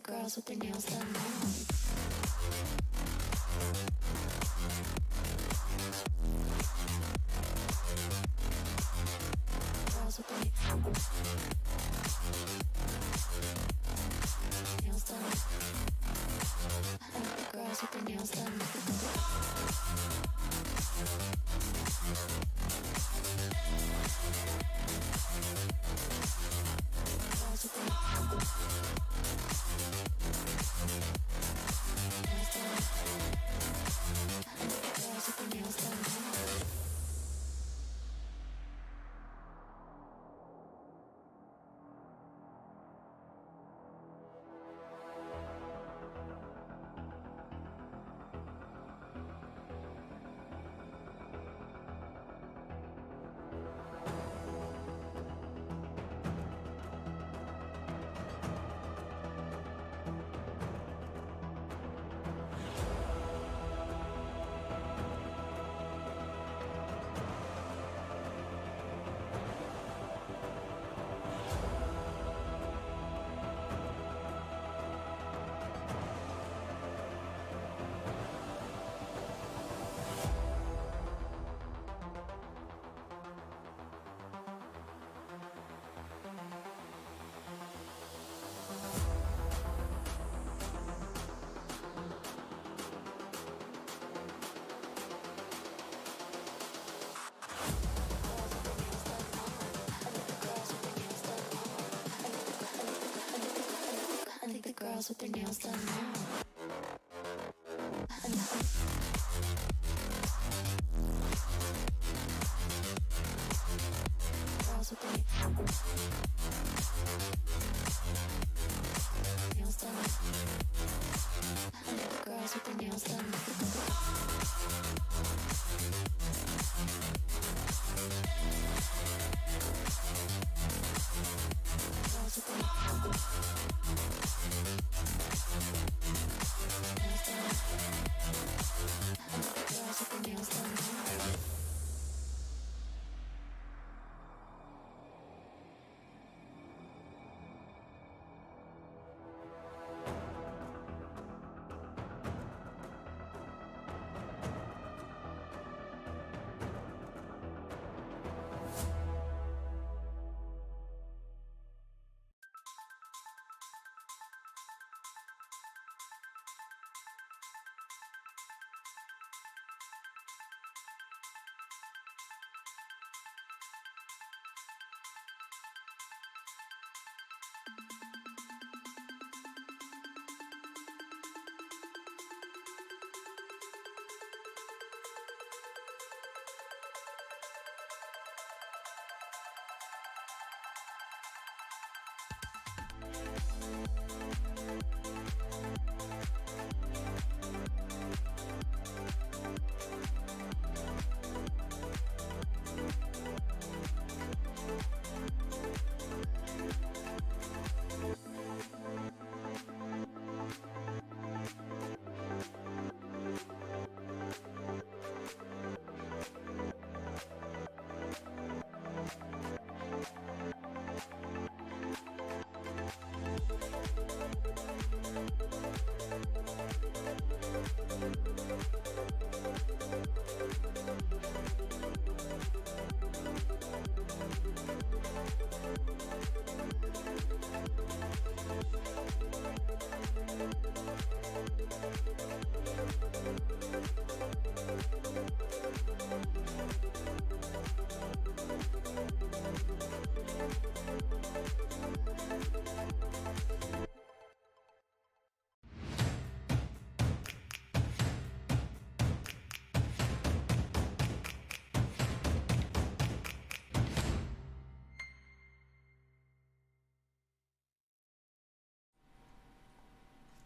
girls with their nails done now. Girls with their nails done. I like the girls with their nails done. Girls with their nails done. I think the girls with their nails done now. Girls with their nails done. I think the girls with their nails done. Girls with their nails done.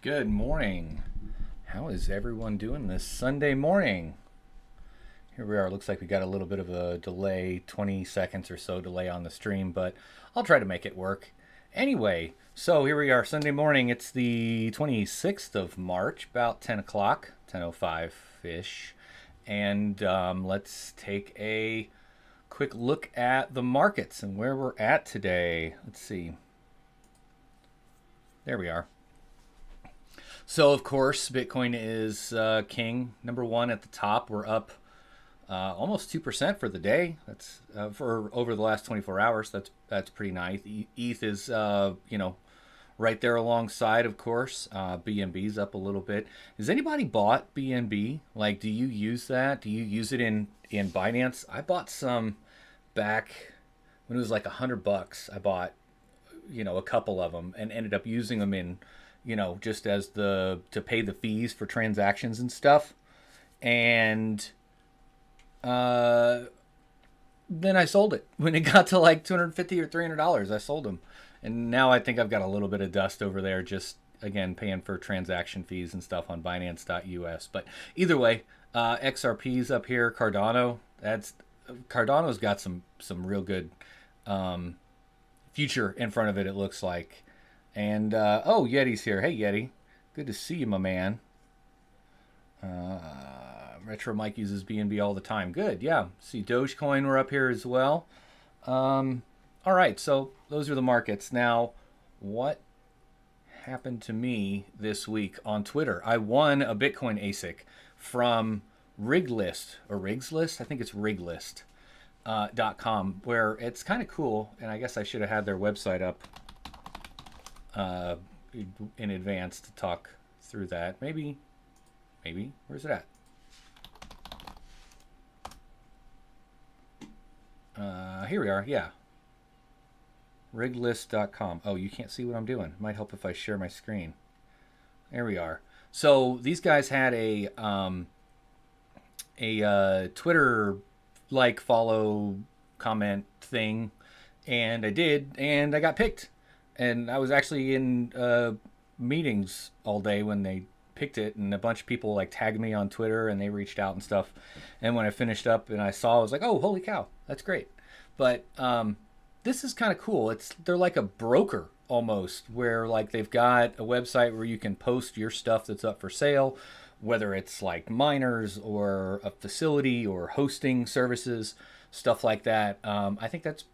Good morning. How is everyone doing this Sunday morning? Here we are. Looks like we got a little bit of a delay, 20 seconds or so delay on the stream, but I'll try to make it work. Anyway, so here we are Sunday morning. It's the 26th of March, about 10 o'clock, 10:05-ish. And let's take a quick look at the markets and where we're at today. Let's see. There we are. So of course, Bitcoin is king, number one at the top. We're up almost 2% for the day. That's for over the last 24 hours. That's pretty nice. ETH is right there alongside, of course. BNB's up a little bit. Has anybody bought BNB? Like, do you use that? Do you use it in Binance? I bought some back when it was like $100. I bought a couple of them and ended up using them in just as to pay the fees for transactions and stuff. And then I sold it when it got to like $250 or $300. I sold them, and now I think I've got a little bit of dust over there, just again paying for transaction fees and stuff on Binance.us. But either way, XRP's up here. Cardano's got some real good future in front of it. It looks like, and Yeti's here. Hey Yeti, good to see you, my man. Retro Mike uses BNB all the time. Good, yeah. See, Dogecoin, we're up here as well. All right, so those are the markets. Now, what happened to me this week on Twitter? I won a Bitcoin ASIC from Riglist, or Rigslist? I think it's Riglist.com, where it's kind of cool, and I guess I should have had their website up in advance to talk through that. Maybe, where's it at? Here we are, yeah. Riglist.com. Oh, you can't see what I'm doing. Might help if I share my screen. There we are. So these guys had a Twitter like, follow, comment thing, and I did, and I got picked. And I was actually in meetings all day when they picked it, and a bunch of people like tagged me on Twitter, and they reached out and stuff. And when I finished up and I saw, I was like, oh, holy cow, that's great. But this is kind of cool. They're like a broker almost, where like they've got a website where you can post your stuff that's up for sale, whether it's like miners or a facility or hosting services, stuff like that. I think that's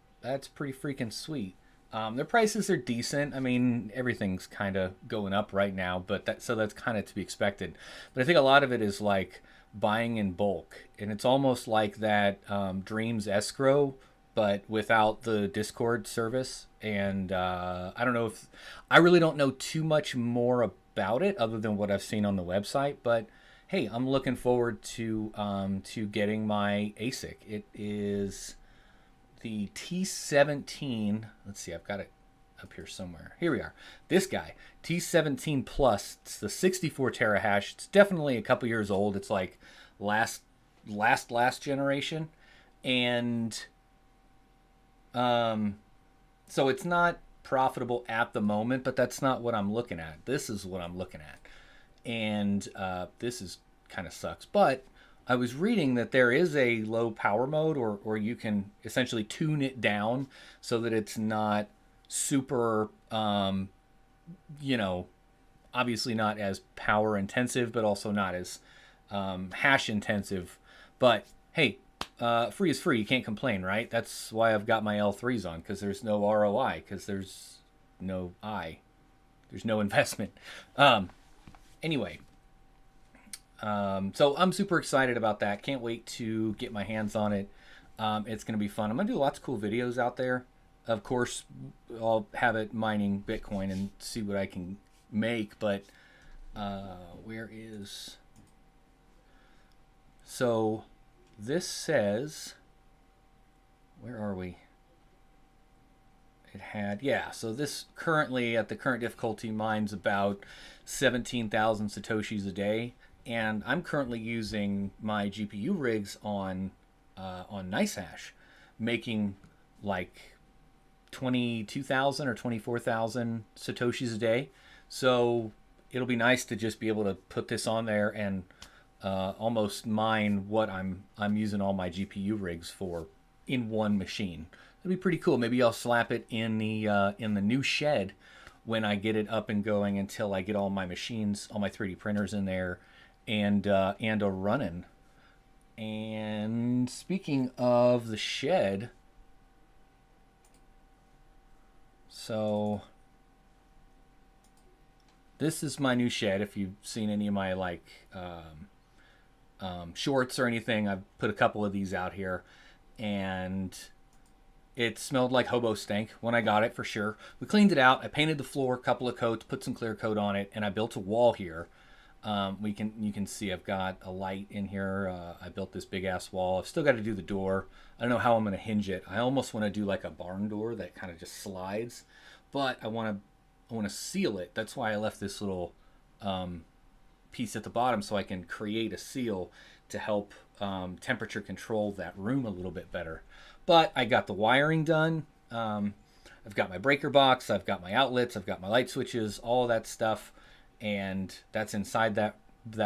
pretty freaking sweet. Their prices are decent. I mean, everything's kind of going up right now, but that's kind of to be expected. But I think a lot of it is like buying in bulk, and it's almost like that Dreams escrow, but without the Discord service. And I really don't know too much more about it other than what I've seen on the website. But hey, I'm looking forward to getting my ASIC. It is the T17. Let's see, I've got it up here somewhere. Here we are. This guy, T17 Plus. It's the 64 terahash. It's definitely a couple years old. It's like last generation, and so it's not profitable at the moment, but that's not what I'm looking at. This is what I'm looking at, and this is kind of sucks. But I was reading that there is a low power mode, or you can essentially tune it down so that it's not super, obviously not as power intensive, but also not as hash intensive. But hey, free is free. You can't complain, right? That's why I've got my L3s on, because there's no ROI, because there's no investment. Anyway. So I'm super excited about that. Can't wait to get my hands on it. It's going to be fun. I'm going to do lots of cool videos out there. Of course, I'll have it mining Bitcoin and see what I can make. But where is... So this says... Where are we? It had... Yeah, so this currently, at the current difficulty, mines about 17,000 Satoshis a day. And I'm currently using my GPU rigs on NiceHash, making like 22,000 or 24,000 Satoshis a day. So it'll be nice to just be able to put this on there and almost mine what I'm using all my GPU rigs for in one machine. It'll be pretty cool. Maybe I'll slap it in the new shed when I get it up and going, until I get all my machines, all my 3D printers in there, and a running. And speaking of the shed, so this is my new shed. If you've seen any of my like shorts or anything, I've put a couple of these out here, and it smelled like hobo stank when I got it, for sure. We cleaned it out. I painted the floor, a couple of coats, put some clear coat on it, and I built a wall here. You can see I've got a light in here. I built this big ass wall. I've still got to do the door. I don't know how I'm going to hinge it. I almost want to do like a barn door that kind of just slides, but I want to seal it. That's why I left this little piece at the bottom, so I can create a seal to help temperature control that room a little bit better. But I got the wiring done. I've got my breaker box. I've got my outlets. I've got my light switches. All of that stuff. And that's inside that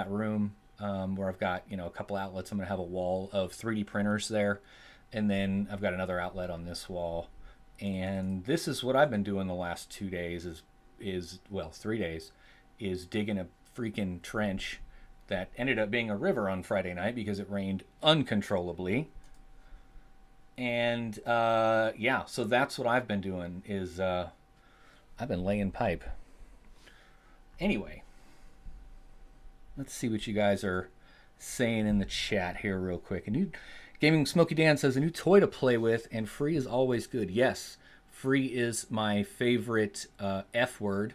room where I've got, a couple outlets. I'm going to have a wall of 3D printers there. And then I've got another outlet on this wall. And this is what I've been doing the last 2 days is 3 days, is digging a freaking trench that ended up being a river on Friday night because it rained uncontrollably. And so that's what I've been doing is I've been laying pipe. Anyway, let's see what you guys are saying in the chat here real quick. A new Gaming Smoky Dan says a new toy to play with, and free is always good. Yes, free is my favorite F word,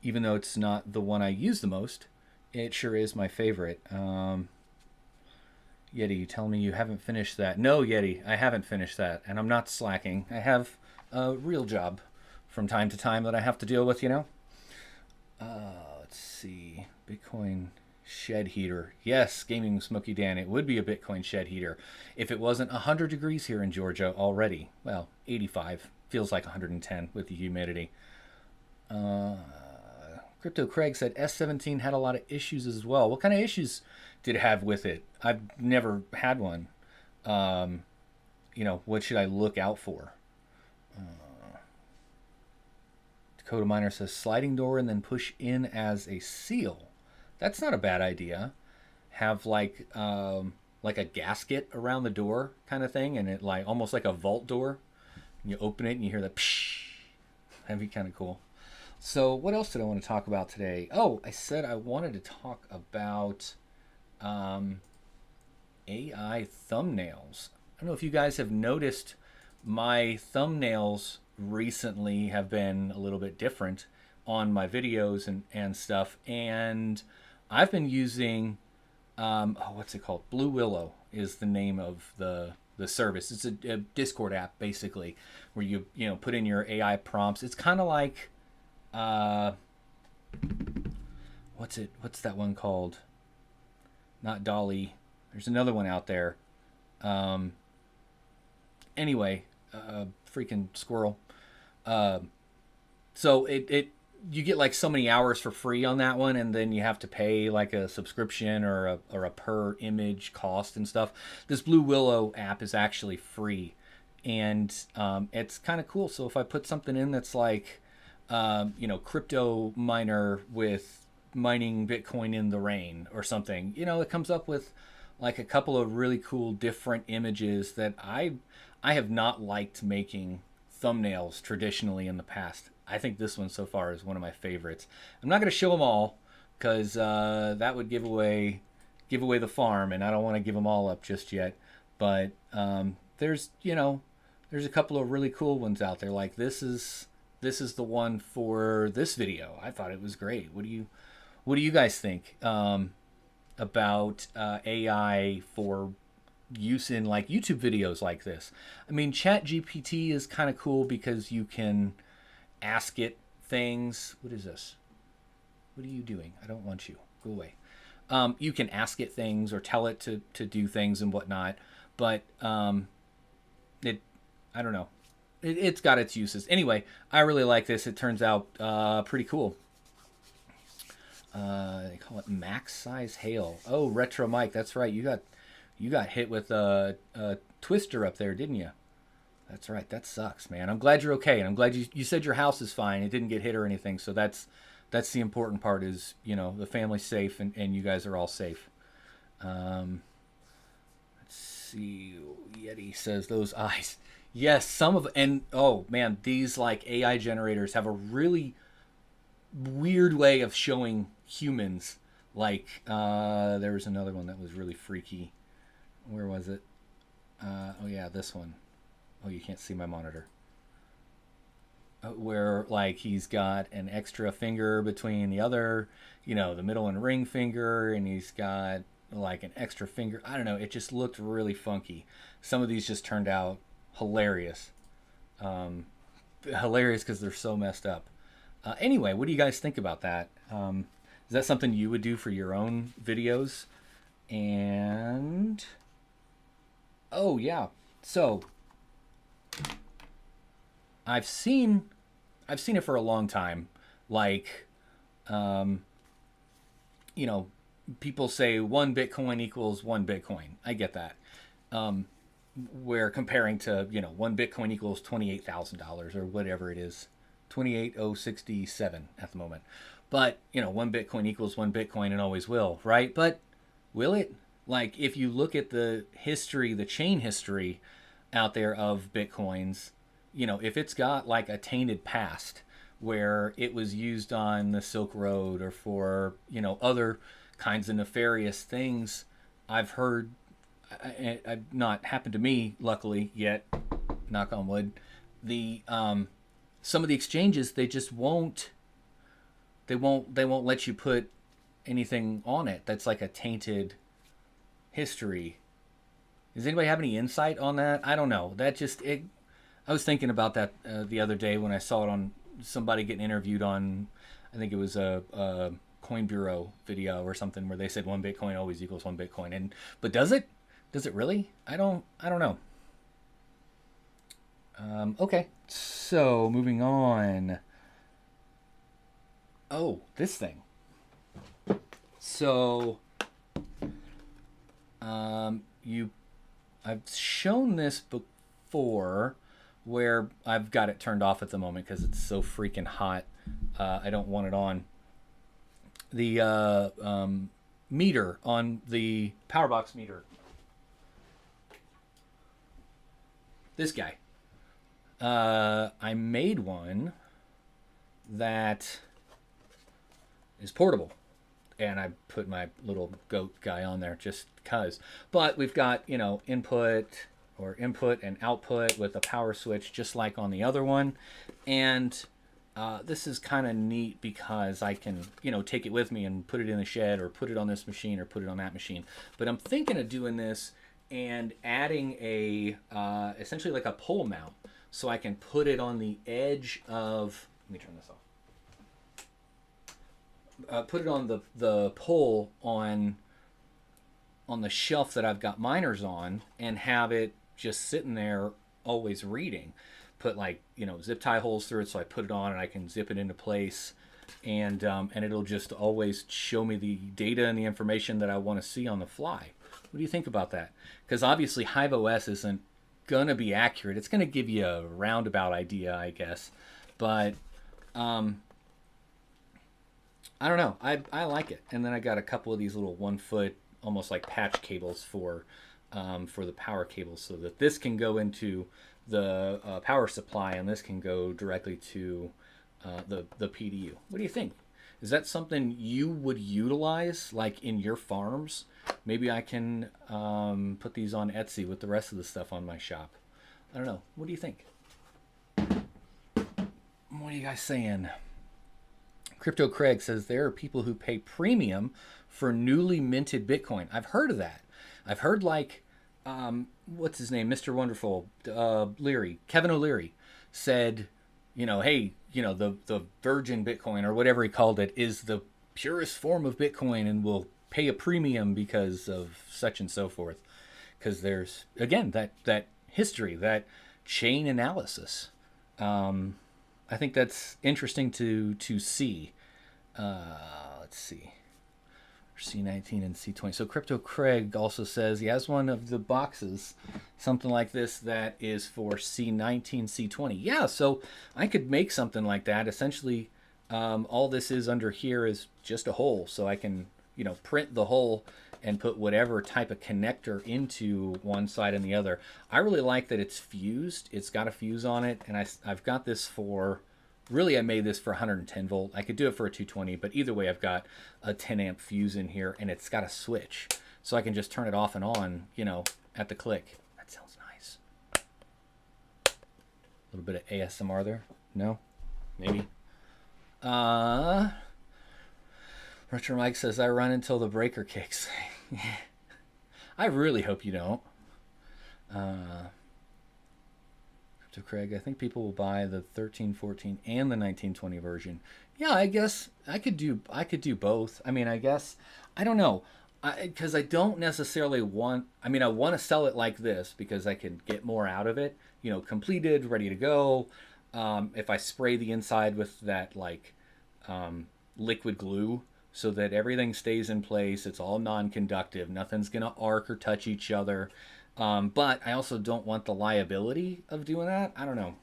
even though it's not the one I use the most. It sure is my favorite. Yeti, you tell me you haven't finished that. No, Yeti, I haven't finished that, and I'm not slacking. I have a real job from time to time that I have to deal with, Let's see. Bitcoin shed heater. Yes, Gaming Smoky Dan, it would be a Bitcoin shed heater if it wasn't 100 degrees here in Georgia already. Well, 85. Feels like 110 with the humidity. Crypto Craig said S17 had a lot of issues as well. What kind of issues did it have with it? I've never had one. What should I look out for? Dakota Miner says sliding door and then push in as a seal. That's not a bad idea. Have like a gasket around the door kind of thing, and it like almost like a vault door. You open it and you hear the psh. That'd be kind of cool. So what else did I want to talk about today? Oh, I said I wanted to talk about AI thumbnails. I don't know if you guys have noticed my thumbnails recently have been a little bit different on my videos and stuff. And I've been using, what's it called? Blue Willow is the name of the service. It's a Discord app, basically, where you put in your AI prompts. It's kind of like, what's that one called? Not Dolly. There's another one out there. Anyway, freaking squirrel. So you get like so many hours for free on that one, and then you have to pay like a subscription or a per image cost and stuff. This Blue Willow app is actually free, and it's kind of cool. So if I put something in that's like, crypto miner with mining Bitcoin in the rain or something, it comes up with like a couple of really cool different images that I have not liked making thumbnails traditionally in the past. I think this one so far is one of my favorites. I'm not going to show them all because that would give away the farm, and I don't want to give them all up just yet. But there's a couple of really cool ones out there. Like this is the one for this video. I thought it was great. What do you guys think about AI for use in like YouTube videos like this? I mean, ChatGPT is kind of cool because you can ask it things. What is this? What are you doing? I don't want you. Go away. You can ask it things or tell it to do things and whatnot, but I don't know. It's got its uses. Anyway, I really like this. It turns out pretty cool. They call it max size hail. Oh, Retro Mike, that's right. You got hit with a twister up there, didn't you? That's right. That sucks, man. I'm glad you're okay, and I'm glad you said your house is fine. It didn't get hit or anything. So that's the important part. Is the family's safe and you guys are all safe. Let's see. Yeti says those eyes. Yes, some of, and oh man, these like AI generators have a really weird way of showing humans. Like there was another one that was really freaky. Where was it? Oh yeah, this one. Oh, you can't see my monitor. Where like he's got an extra finger between the other, the middle and ring finger, and he's got like an extra finger. I don't know. It just looked really funky. Some of these just turned out hilarious. Hilarious because they're so messed up. Anyway, what do you guys think about that? Is that something you would do for your own videos? And oh yeah, so I've seen it for a long time. Like, people say 1 Bitcoin equals 1 Bitcoin. I get that. We're comparing to 1 Bitcoin equals $28,000 or whatever it is, 28,067 at the moment. But 1 Bitcoin equals 1 Bitcoin and always will, right? But will it? Like, if you look at the history, the chain history out there of Bitcoins, if it's got like a tainted past where it was used on the Silk Road or for, other kinds of nefarious things, I've heard, I've not happened to me, luckily, yet, knock on wood, some of the exchanges, they just won't let you put anything on it that's like a tainted history. Does anybody have any insight on that? I don't know. I was thinking about that the other day when I saw it on somebody getting interviewed on, I think it was a Coin Bureau video or something where they said 1 Bitcoin always equals 1 Bitcoin. But does it? Does it really? I don't know. Okay, so moving on. Oh, this thing. So, I've shown this before, where I've got it turned off at the moment because it's so freaking hot. I don't want it on. The meter on the power box meter. This guy. I made one that is portable, and I put my little goat guy on there just because. But we've got input and output with a power switch, just like on the other one. And this is kind of neat because I can take it with me and put it in the shed, or put it on this machine, or put it on that machine. But I'm thinking of doing this and adding a essentially like a pole mount, so I can put it on the edge of, let me turn this off. Put it on the pole on the shelf that I've got miners on, and have it just sitting there always reading. Put like zip tie holes through it, so I put it on and I can zip it into place, and it'll just always show me the data and the information that I want to see on the fly. What do you think about that? Because obviously Hive OS isn't gonna be accurate. It's gonna give you a roundabout idea, I guess, but I don't know. I like it. And then I got a couple of these little 1 foot, almost like patch cables for the power cables, so that this can go into the power supply, and this can go directly to the PDU. What do you think? Is that something you would utilize, like in your farms? Maybe I can put these on Etsy with the rest of the stuff on my shop. I don't know. What do you think? What are you guys saying? Crypto Craig says there are people who pay premium for newly minted Bitcoin. I've heard of that. I've heard like, what's his name? Mr. Wonderful, Leary, Kevin O'Leary said, hey, the virgin Bitcoin, or whatever he called it, is the purest form of Bitcoin, and will pay a premium because of such and so forth. Because there's, again, that history, that chain analysis. I think that's interesting to see. Let's see. C19 and C20. So Crypto Craig also says he has one of the boxes, something like this, that is for C19, C20. Yeah, so I could make something like that. Essentially, all this is under here is just a hole, so I can, print the hole and put whatever type of connector into one side and the other. I really like that it's fused. It's got a fuse on it, and I've got this for Really, I made this for 110 volt. I could do it for a 220, but either way, I've got a 10 amp fuse in here, and it's got a switch. So I can just turn it off and on, at the click. That sounds nice. A little bit of ASMR there. No? Maybe. Retro Mike says, I run until the breaker kicks. I really hope you don't. So Craig, I think people will buy the 1314 and the 1920 version. Yeah, I guess I could do both. I mean, I guess I don't know, because I don't necessarily want. I mean, I want to sell it like this because I can get more out of it. Completed, ready to go. If I spray the inside with that liquid glue, so that everything stays in place, it's all non-conductive. Nothing's gonna arc or touch each other. But I also don't want the liability of doing that. I don't know.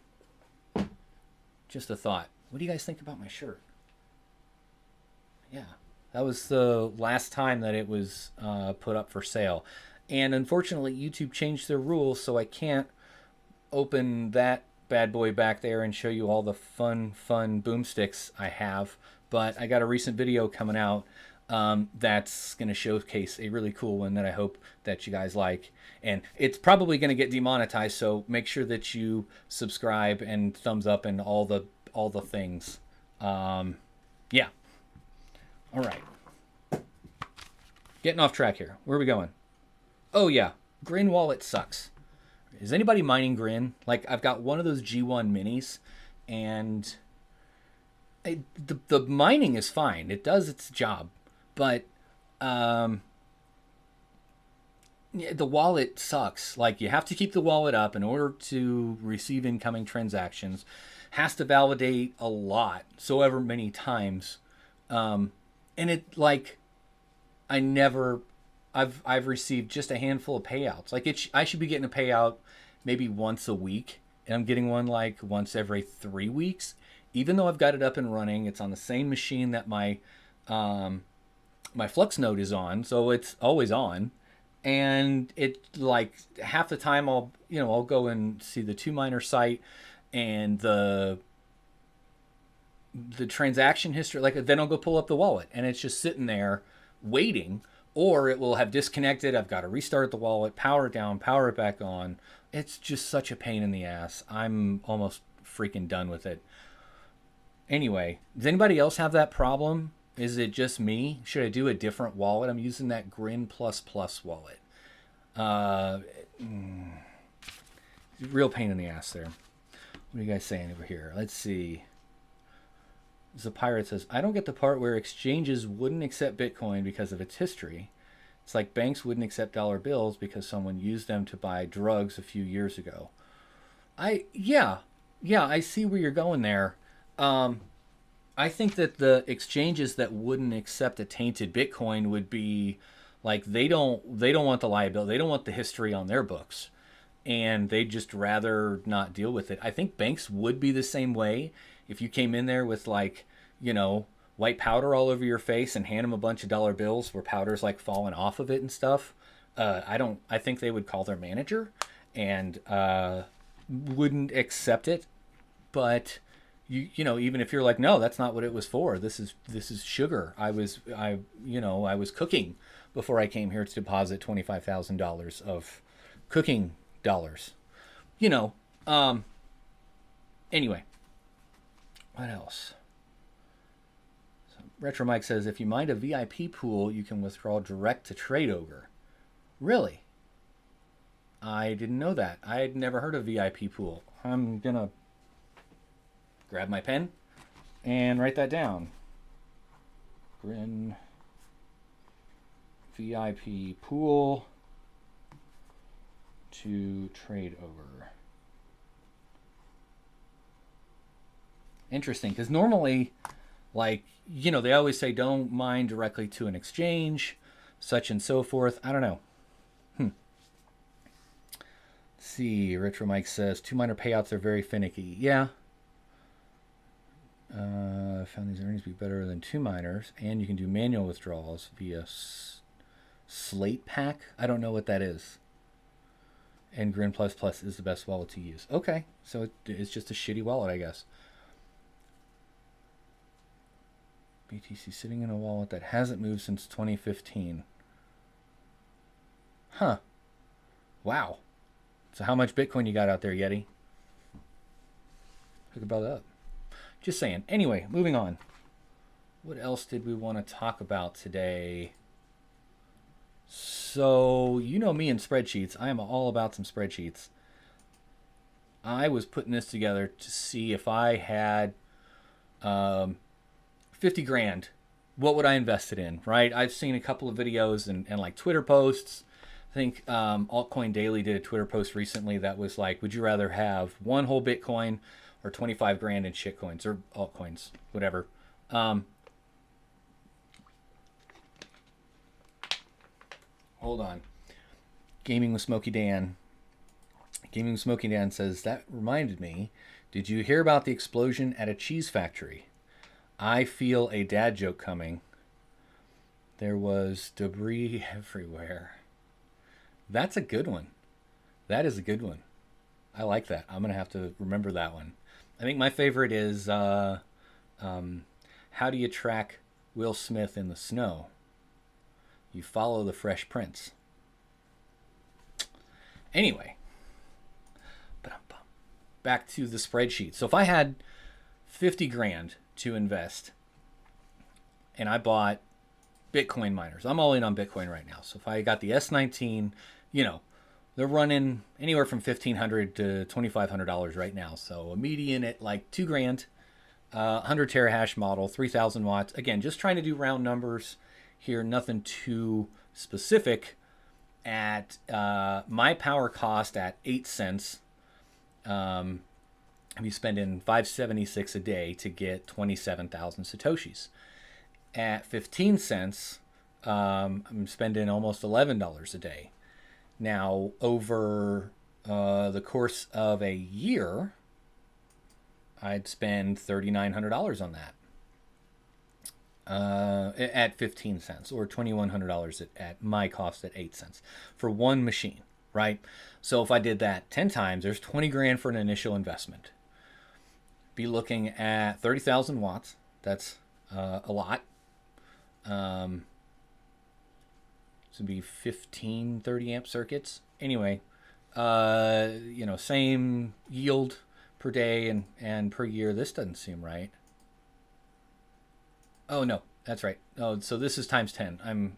Just a thought. What do you guys think about my shirt? Yeah, that was the last time that it was put up for sale. And unfortunately, YouTube changed their rules, so I can't open that bad boy back there and show you all the fun boomsticks I have. But I got a recent video coming out that's going to showcase a really cool one that I hope that you guys like. And it's probably going to get demonetized, so make sure that you subscribe and thumbs up and all the things. Yeah. All right. Getting off track here. Where are we going? Oh yeah, Grin wallet sucks. Is anybody mining Grin? I've got one of those G1 minis, and the mining is fine. It does its job, but the wallet sucks. You have to keep the wallet up in order to receive incoming transactions. Has to validate a lot, so ever many times, and it I've received just a handful of payouts. I should be getting a payout maybe once a week, and I'm getting one once every 3 weeks. Even though I've got it up and running, it's on the same machine that my Flux node is on, so it's always on. And it half the time I'll go and see the 2Miner site and the transaction history. Then I'll go pull up the wallet, and it's just sitting there waiting, or it will have disconnected. I've got to restart the wallet, power it down, power it back on. It's just such a pain in the ass. I'm almost freaking done with it. Anyway, does anybody else have that problem? Is it just me? Should I do a different wallet? I'm using that Grin++ wallet. Real pain in the ass there. What are you guys saying over here? Let's see. The Pirate says, I don't get the part where exchanges wouldn't accept Bitcoin because of its history. It's like banks wouldn't accept dollar bills because someone used them to buy drugs a few years ago. Yeah, I see where you're going there. I think that the exchanges that wouldn't accept a tainted Bitcoin would be they don't want the liability. They don't want the history on their books, and they'd just rather not deal with it. I think banks would be the same way. If you came in there with white powder all over your face and hand them a bunch of dollar bills where powder's falling off of it and stuff, I think they would call their manager and wouldn't accept it. But even if you're no, that's not what it was for. This is sugar. I was cooking before I came here to deposit $25,000 of cooking dollars. Anyway, what else? So Retro Mike says, if you mine a VIP pool, you can withdraw direct to Trade Ogre. Really? I didn't know that. I had never heard of VIP pool. I'm gonna grab my pen and write that down. Grin VIP pool to Trade Ogre. Interesting, because normally, they always say don't mine directly to an exchange, such and so forth. I don't know. Let's see, Retro Mike says 2Miner payouts are very finicky. Yeah. I found these earnings to be better than 2Miners, and you can do manual withdrawals via Slate Pack. I don't know what that is. And Grin++ is the best wallet to use. Okay, so it's just a shitty wallet, I guess. BTC sitting in a wallet that hasn't moved since 2015. Huh. Wow. So how much Bitcoin you got out there, Yeti? Think about that. Just saying. Anyway, moving on. What else did we want to talk about today? So, you know me and spreadsheets. I am all about some spreadsheets. I was putting this together to see if I had 50 grand, what would I invest it in, right? I've seen a couple of videos and like Twitter posts. I think Altcoin Daily did a Twitter post recently that was like, would you rather have one whole Bitcoin or 25 grand in shitcoins or altcoins, whatever. Hold on. Gaming with Smokey Dan. Gaming with Smokey Dan says, that reminded me, did you hear about the explosion at a cheese factory? I feel a dad joke coming. There was debris everywhere. That's a good one. That is a good one. I like that. I'm going to have to remember that one. I think my favorite is how do you track Will Smith in the snow? You follow the Fresh Prince. Anyway, back to the spreadsheet. So if I had 50 grand to invest and I bought Bitcoin miners, I'm all in on Bitcoin right now. So if I got the S19, you know, they're running anywhere from $1,500 to $2,500 right now. So a median at like 2 grand, 100 terahash model, 3,000 watts. Again, just trying to do round numbers here, nothing too specific. At my power cost at 8 cents, I'd be spending $5.76 a day to get 27,000 Satoshis. At 15 cents, I'm spending almost $11 a day. Now, over the course of a year, I'd spend $3,900 on that. At 15 cents or $2,100 at my cost at 8 cents for one machine, right? So if I did that 10 times, there's 20 grand for an initial investment. Be looking at 30,000 watts. That's a lot. So it'd be 15, 30 amp circuits. Anyway, same yield per day and per year. This doesn't seem right. Oh, no, that's right. Oh, so this is times 10.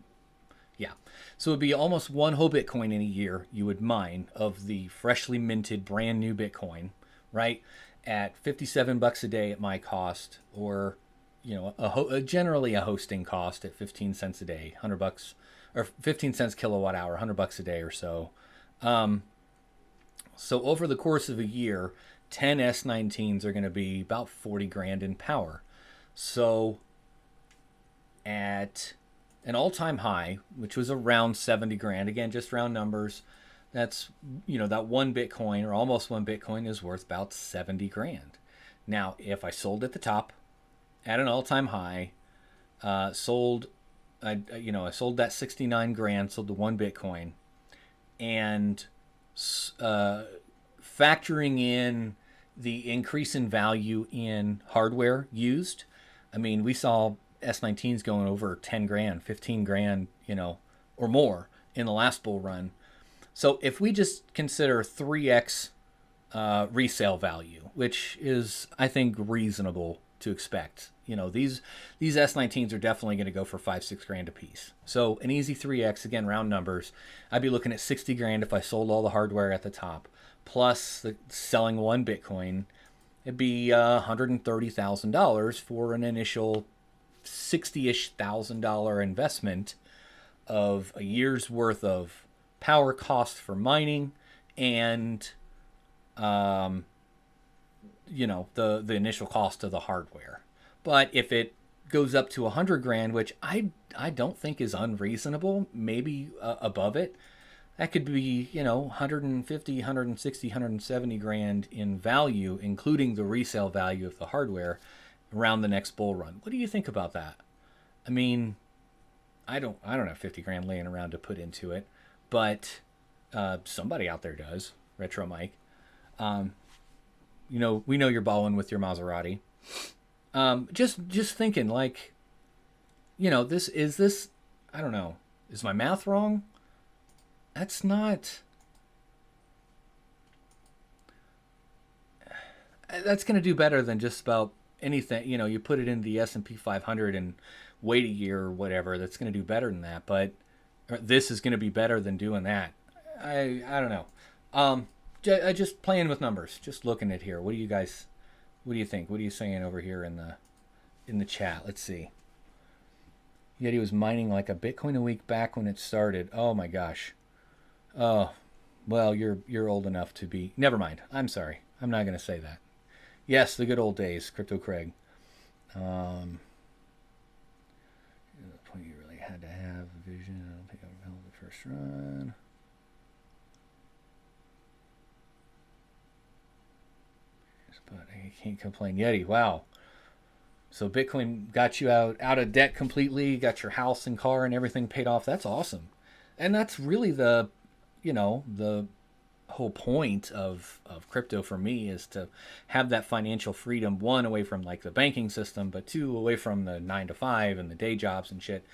So it'd be almost one whole Bitcoin in a year you would mine of the freshly minted brand new Bitcoin, right? At $57 a day at my cost, or, generally a hosting cost at 15 cents a day, $100 or 15 cents kilowatt hour, $100 a day or so. So over the course of a year, 10 S19s are going to be about 40 grand in power. So at an all-time high, which was around 70 grand, again, just round numbers, that's, that one Bitcoin or almost one Bitcoin is worth about 70 grand. Now, if I sold at the top at an all-time high, I sold that 69 grand, sold the one Bitcoin, and factoring in the increase in value in hardware used, I mean, we saw S19s going over 10 grand, 15 grand, or more in the last bull run. So if we just consider 3x resale value, which is, I think, reasonable to expect. These S19s are definitely going to go for 5-6 grand a piece. So an easy 3x, again, round numbers, I'd be looking at 60 grand if I sold all the hardware at the top, plus selling one Bitcoin. It'd be $130,000 for an initial $60-ish thousand investment of a year's worth of power cost for mining and the initial cost of the hardware. But if it goes up to 100 grand, which I don't think is unreasonable, maybe above it, that could be 150, 160, 170 grand in value, including the resale value of the hardware around the next bull run. What do you think about that? I mean, I don't have 50 grand laying around to put into it, but somebody out there does. Retro Mike. We know you're balling with your Maserati. Just thinking, like, this, I don't know. Is my math wrong? That's not, that's going to do better than just about anything. You put it in the S&P 500 and wait a year or whatever. That's going to do better than that. But this is going to be better than doing that. I don't know. Just playing with numbers, just looking at here. What do you think? What are you saying over here in the chat? Let's see. Yeti was mining like a Bitcoin a week back when it started. Oh my gosh. Oh, well, you're old enough to be. Never mind. I'm sorry. I'm not going to say that. Yes, the good old days, Crypto Craig. The point you really had to have a vision. I don't think I held the first run. But I can't complain. Yeti, wow. So Bitcoin got you out of debt completely, got your house and car and everything paid off. That's awesome. And that's really the whole point of crypto for me, is to have that financial freedom, one, away from like the banking system, but two, away from the 9 to 5 and the day jobs and shit.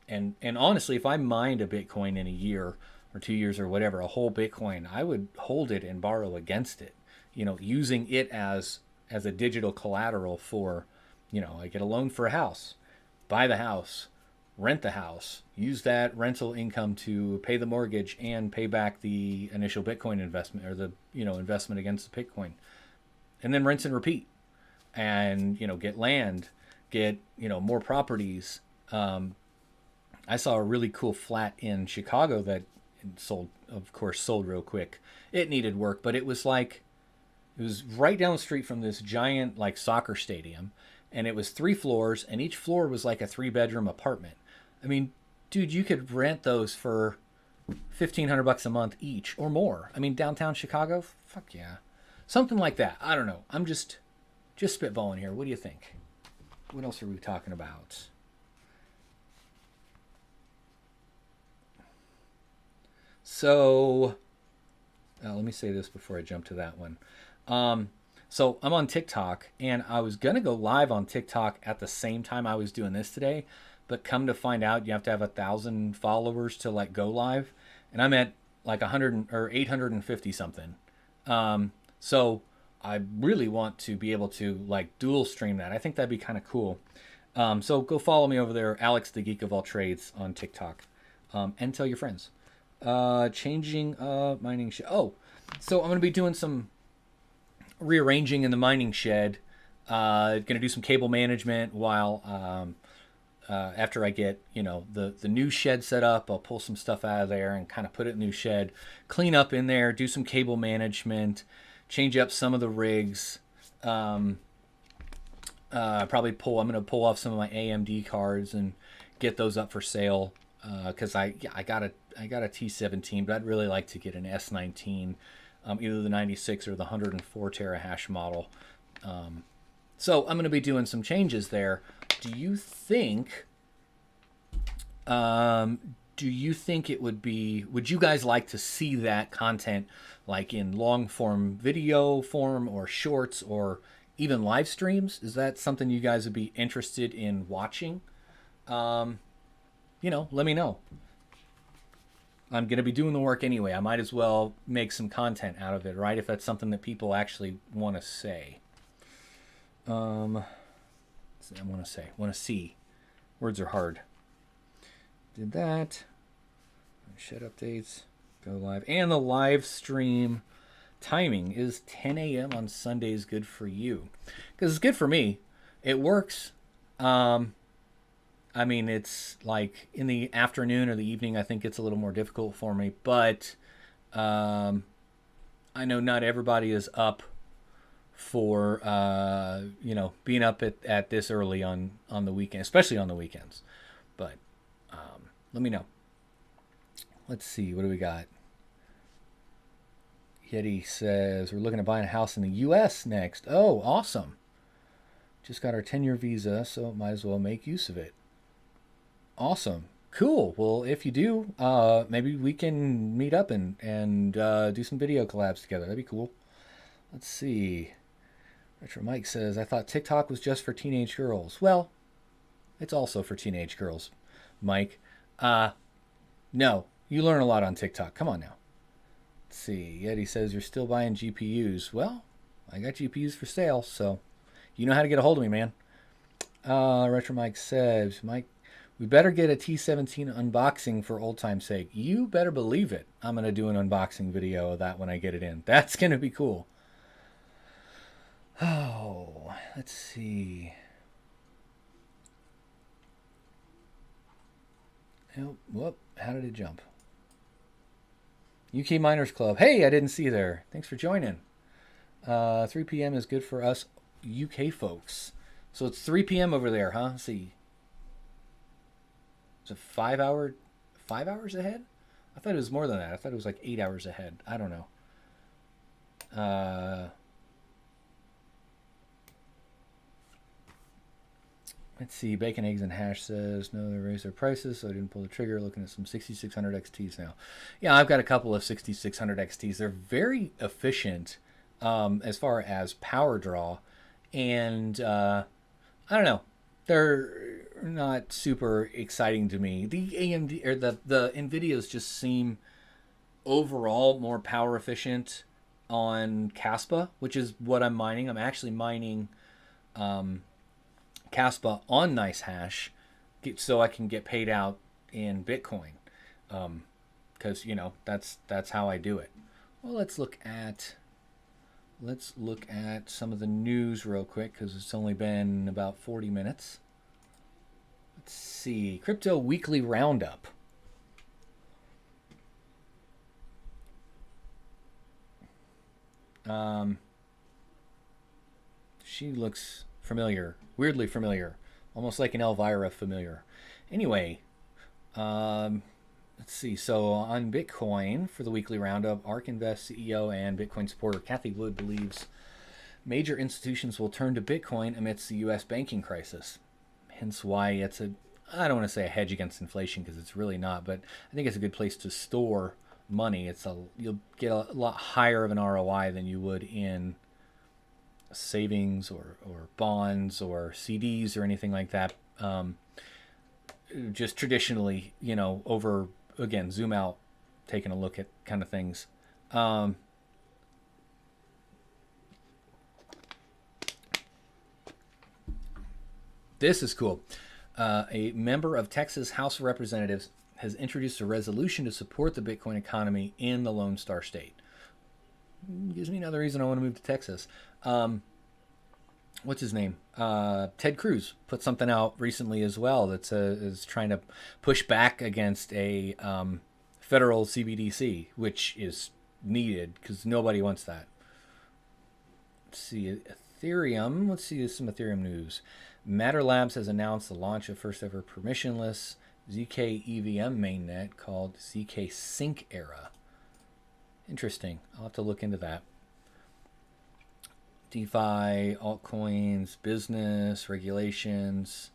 And honestly, if I mined a Bitcoin in a year or 2 years or whatever, a whole Bitcoin, I would hold it and borrow against it, using it as a digital collateral for, I get a loan for a house, buy the house, rent the house, use that rental income to pay the mortgage and pay back the initial Bitcoin investment, or the, investment against the Bitcoin, and then rinse and repeat, and, get land, get, more properties. I saw a really cool flat in Chicago that sold real quick. It needed work, but it was right down the street from this giant like soccer stadium, and it was 3 floors, and each floor was like a 3-bedroom apartment. I mean, dude, you could rent those for $1,500 a month each or more. I mean, downtown Chicago, fuck yeah, something like that. I don't know. I'm just spitballing here. What do you think? What else are we talking about? So, let me say this before I jump to that one. So I'm on TikTok, and I was going to go live on TikTok at the same time I was doing this today, but come to find out you have to have 1,000 followers to like go live. And I'm at like 100 or 850 something. So I really want to be able to like dual stream that. I think that'd be kind of cool. So go follow me over there, Alex, the Geek of All Trades on TikTok, and tell your friends. Changing mining shed. Oh, so I'm going to be doing some rearranging in the mining shed. Going to do some cable management while after I get the new shed set up. I'll pull some stuff out of there and kind of put it in the new shed, clean up in there, do some cable management, change up some of the rigs. I'm going to pull off some of my AMD cards and get those up for sale, because I got a T17, but I'd really like to get an S19, either the 96 or the 104 terahash model. So I'm going to be doing some changes there. Do you think would you guys like to see that content like in long form video form, or shorts, or even live streams? Is that something you guys would be interested in watching? Let me know. I'm going to be doing the work anyway. I might as well make some content out of it, right? If that's something that people actually want to say. Want to see. Words are hard. Did that. Shed updates. Go live. And the live stream timing is 10 a.m. on Sundays good for you? Because it's good for me. It works. I mean, it's like in the afternoon or the evening, I think it's a little more difficult for me. But I know not everybody is up for, being up at this early on the weekend, especially on the weekends. But let me know. Let's see. What do we got? Yeti says, we're looking at buying a house in the U.S. next. Oh, awesome. Just got our 10-year visa, so might as well make use of it. Awesome. Cool. Well, if you do, maybe we can meet up and do some video collabs together. That'd be cool. Let's see. Retro Mike says, I thought TikTok was just for teenage girls. Well, It's also for teenage girls, Mike. No, you learn a lot on TikTok. Come on now. Let's see. Yeti says you're still buying GPUs. Well, I got GPUs for sale, so you know how to get a hold of me, man. Retro Mike says, Mike, we better get a T17 unboxing for old time's sake. You better believe it. I'm going to do an unboxing video of that when I get it in. That's going to be cool. Oh, let's see. Oh, whoop, how did it jump? UK Miners Club. Hey, I didn't see you there. Thanks for joining. 3 p.m. is good for us UK folks. So it's 3 p.m. over there, huh? Let's see. Is it 5 hours ahead? I thought it was more than that. I thought it was like 8 hours ahead. I don't know. Let's see. Bacon, Eggs, and Hash says, no, they raised their prices, so I didn't pull the trigger. Looking at some 6600 XTs now. Yeah, I've got a couple of 6600 XTs. They're very efficient as far as power draw. And I don't know. They're not super exciting to me. The AMD or the NVIDIAs just seem overall more power efficient on Caspa, which is what I'm mining. I'm actually mining Caspa on NiceHash so I can get paid out in Bitcoin, because that's how I do it. Well, let's look at some of the news real quick because it's only been about 40 minutes. Let's see. Crypto Weekly Roundup. She looks familiar. Weirdly familiar. Almost like an Elvira familiar. Anyway, let's see. So on Bitcoin, for the weekly roundup, ARK Invest CEO and Bitcoin supporter Kathy Wood believes major institutions will turn to Bitcoin amidst the U.S. banking crisis. Hence why it's I don't want to say a hedge against inflation because it's really not, but I think it's a good place to store money. You'll get a lot higher of an ROI than you would in savings or bonds or CDs or anything like that. Just traditionally, over, again, zoom out, taking a look at kind of things. This is cool. A member of Texas House of Representatives has introduced a resolution to support the Bitcoin economy in the Lone Star State. Gives me another reason I want to move to Texas. What's his name? Ted Cruz put something out recently as well that is trying to push back against a federal CBDC, which is needed because nobody wants that. Let's see, Ethereum. Let's see some Ethereum news. Matter Labs has announced the launch of first ever permissionless ZK EVM mainnet called ZK Sync Era. Interesting. I'll have to look into that. DeFi, altcoins, business, regulations.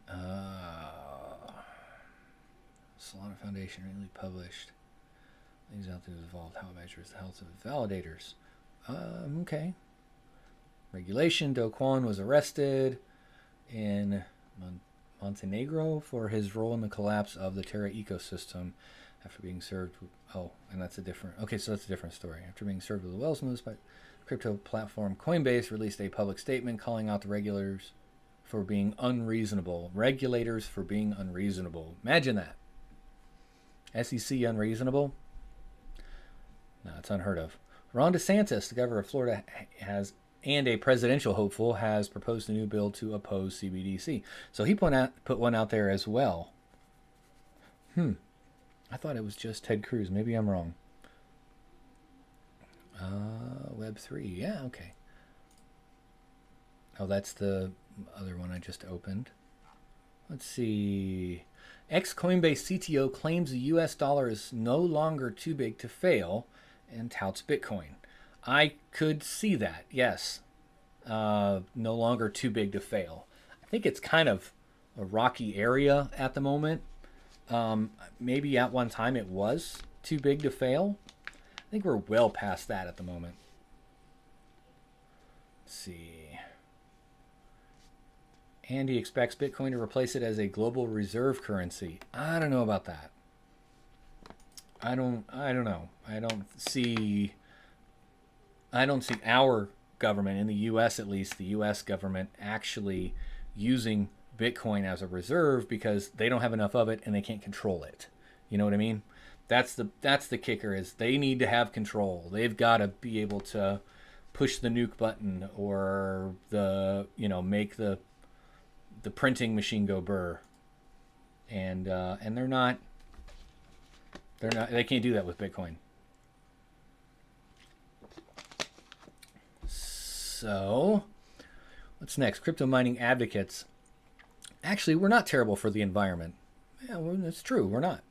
Solana Foundation recently published. These out there evolved how it measures the health of validators. Okay. Regulation. Do Kwon was arrested in Montenegro for his role in the collapse of the Terra ecosystem after being served. Oh, and that's a different. Okay, so that's a different story. After being served with the Wells moves by crypto platform Coinbase released a public statement calling out the regulators for being unreasonable. Regulators for being unreasonable. Imagine that. SEC unreasonable? No, it's unheard of. Ron DeSantis, the governor of Florida, and a presidential hopeful, has proposed a new bill to oppose CBDC. So he put one out there as well. I thought it was just Ted Cruz. Maybe I'm wrong. Web3. Yeah, okay. Oh, that's the other one I just opened. Let's see. Ex-Coinbase CTO claims the US dollar is no longer too big to fail and touts Bitcoin. I could see that, yes. No longer too big to fail. I think it's kind of a rocky area at the moment. Maybe at one time it was too big to fail. I think we're well past that at the moment. Let's see. And he expects Bitcoin to replace it as a global reserve currency. I don't know about that. I don't know. I don't see our government, in the US at least, the US government actually using Bitcoin as a reserve, because they don't have enough of it and they can't control it. You know what I mean? That's the kicker, is they need to have control. They've got to be able to push the nuke button, or make the printing machine go burr. And they can't do that with Bitcoin. So, what's next? Crypto mining advocates. Actually, we're not terrible for the environment. Yeah, well, that's true. We're not.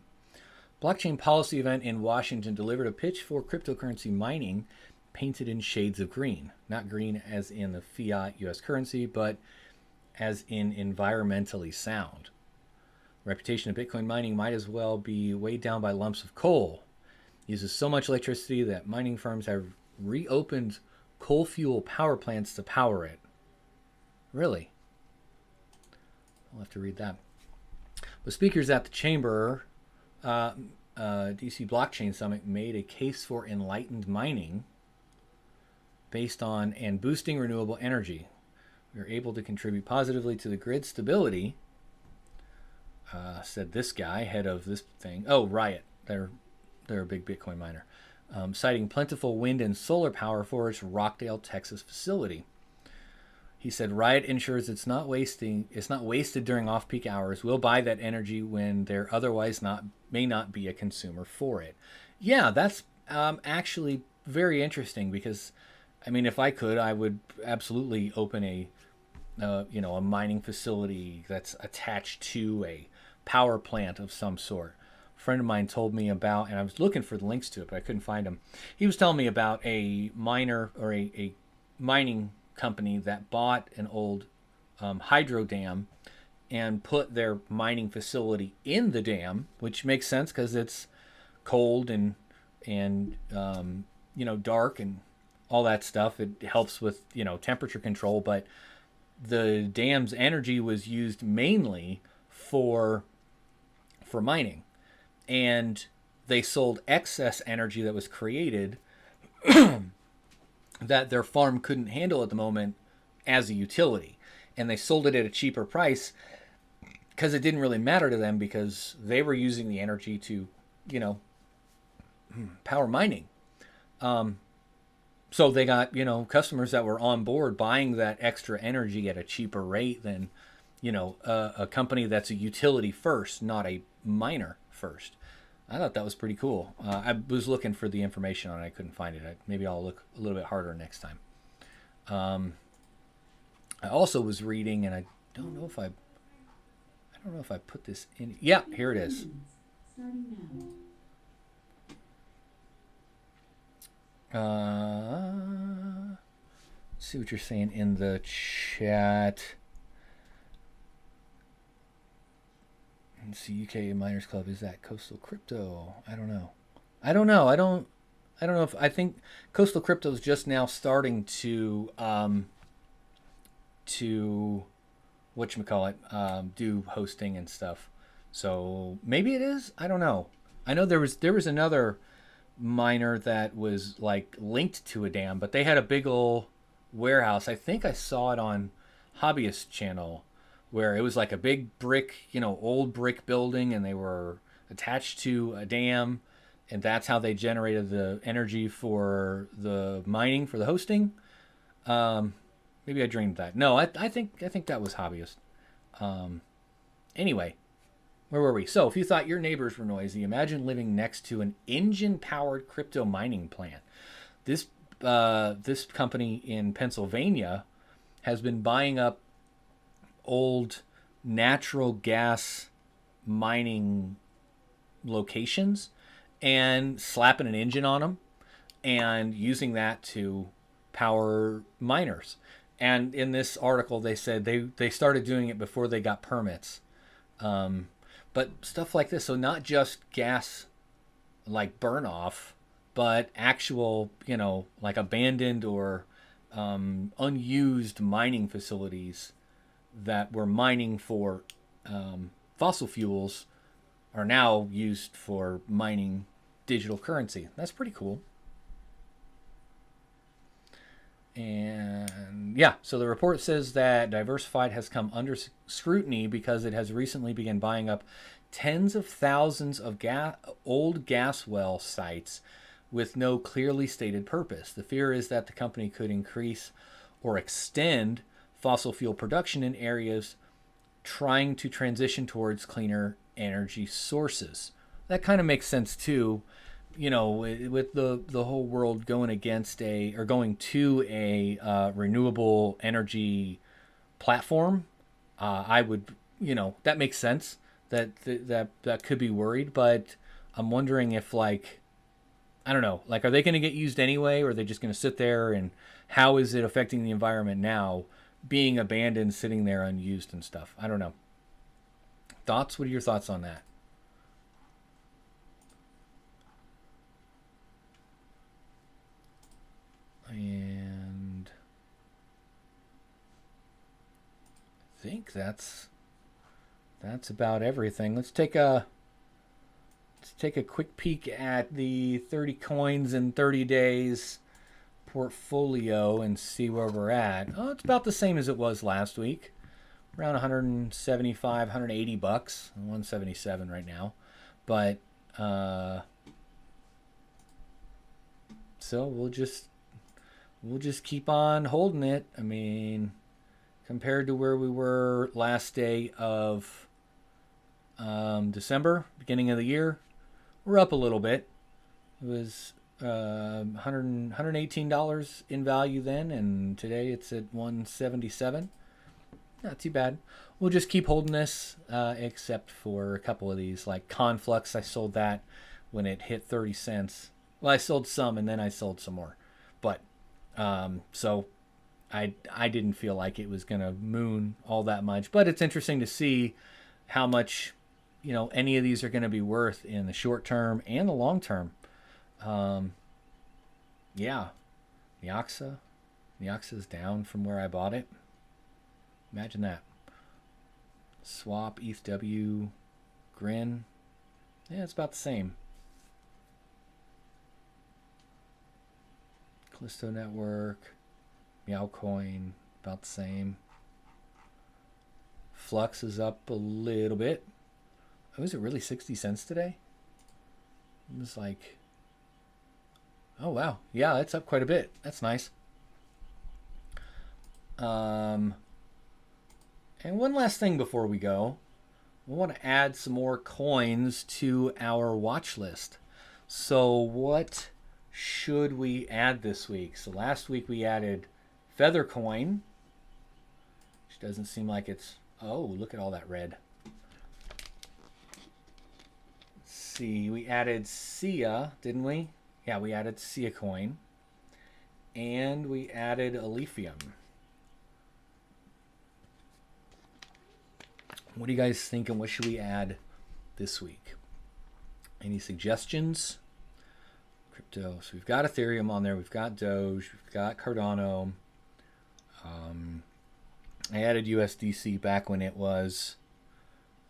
Blockchain policy event in Washington delivered a pitch for cryptocurrency mining painted in shades of green. Not green as in the fiat US currency, but as in environmentally sound. The reputation of Bitcoin mining might as well be weighed down by lumps of coal. It uses so much electricity that mining firms have reopened coal fuel power plants to power it. Really? I'll have to read that. But speakers at the Chamber DC Blockchain Summit made a case for enlightened mining based on and boosting renewable energy. We are able to contribute positively to the grid stability, said this guy, head of this thing. Oh, Riot. They're a big Bitcoin miner. Citing plentiful wind and solar power for its Rockdale, Texas facility. He said Riot ensures it's not wasted during off-peak hours. We'll buy that energy when there otherwise may not be a consumer for it. Yeah, that's actually very interesting, because, I mean, if I could, I would absolutely open a mining facility that's attached to a power plant of some sort. A friend of mine told me about, and I was looking for the links to it, but I couldn't find them. He was telling me about a miner, or a mining company that bought an old hydro dam and put their mining facility in the dam, which makes sense because it's cold and dark and all that stuff. It helps with temperature control, but the dam's energy was used mainly for mining, and they sold excess energy that was created that their farm couldn't handle at the moment as a utility, and they sold it at a cheaper price because it didn't really matter to them, because they were using the energy to power mining. So they got customers that were on board buying that extra energy at a cheaper rate than a company that's a utility first, not a miner first. I thought that was pretty cool. I was looking for the information on it. I couldn't find it. Maybe I'll look a little bit harder next time. I also was reading, and I don't know if I put this in. Yeah, here it is. Let's see what you're saying in the chat. Let's see, UK Miners Club, is that Coastal Crypto? I don't know. I don't know if, I think Coastal Crypto is just now starting to do hosting and stuff. So maybe it is. I don't know. I know there was another miner that was like linked to a dam, but they had a big old warehouse. I think I saw it on Hobbyist channel, where it was like a big brick, old brick building, and they were attached to a dam, and that's how they generated the energy for the mining, for the hosting. Maybe I dreamed that. No, I think that was Hobbyist. Anyway, where were we? So, if you thought your neighbors were noisy, imagine living next to an engine-powered crypto mining plant. This company in Pennsylvania has been buying up old natural gas mining locations and slapping an engine on them and using that to power miners. And in this article, they said they started doing it before they got permits. But stuff like this, so not just gas like burn off, but actual, like abandoned or unused mining facilities that were mining for fossil fuels are now used for mining digital currency. That's pretty cool. And yeah, so the report says that Diversified has come under scrutiny because it has recently begun buying up tens of thousands of old gas well sites with no clearly stated purpose. The fear is that the company could increase or extend fossil fuel production in areas trying to transition towards cleaner energy sources. That kind of makes sense too. You know, with the whole world going to a renewable energy platform, I would, that makes sense. That could be worried, but I'm wondering if, like, I don't know, like, are they going to get used anyway, or are they just going to sit there, and how is it affecting the environment now, being abandoned, sitting there unused and stuff? I don't know. Thoughts? What are your thoughts on that? And I think that's about everything. Let's take a quick peek at the 30 coins in 30 days portfolio and see where we're at. Oh, it's about the same as it was last week. Around 175, 180 bucks, 177 right now. But so we'll just keep on holding it. I mean, compared to where we were last day of December, beginning of the year, we're up a little bit. It was $118 in value then, and today it's at 177. Not too bad. We'll just keep holding this, except for a couple of these, like Conflux. I sold that when it hit 30 cents. Well, I sold some, and then I sold some more. But so I didn't feel like it was going to moon all that much. But it's interesting to see how much, any of these are going to be worth in the short term and the long term. Yeah. Neoxa's down from where I bought it. Imagine that. Swap, ETHW, Grin. Yeah, it's about the same. Callisto Network, Meowcoin, about the same. Flux is up a little bit. Oh, is it really 60 cents today? It was like, oh wow, yeah, it's up quite a bit. That's nice. And one last thing before we go, we want to add some more coins to our watch list. So what should we add this week? So last week we added Feathercoin, which doesn't seem like it's... Oh, look at all that red. Let's see, we added Sia, didn't we? Yeah, we added Sia Coin. And we added Alephium. What do you guys think, and what should we add this week? Any suggestions? Crypto. So we've got Ethereum on there. We've got Doge. We've got Cardano. I added USDC back when it was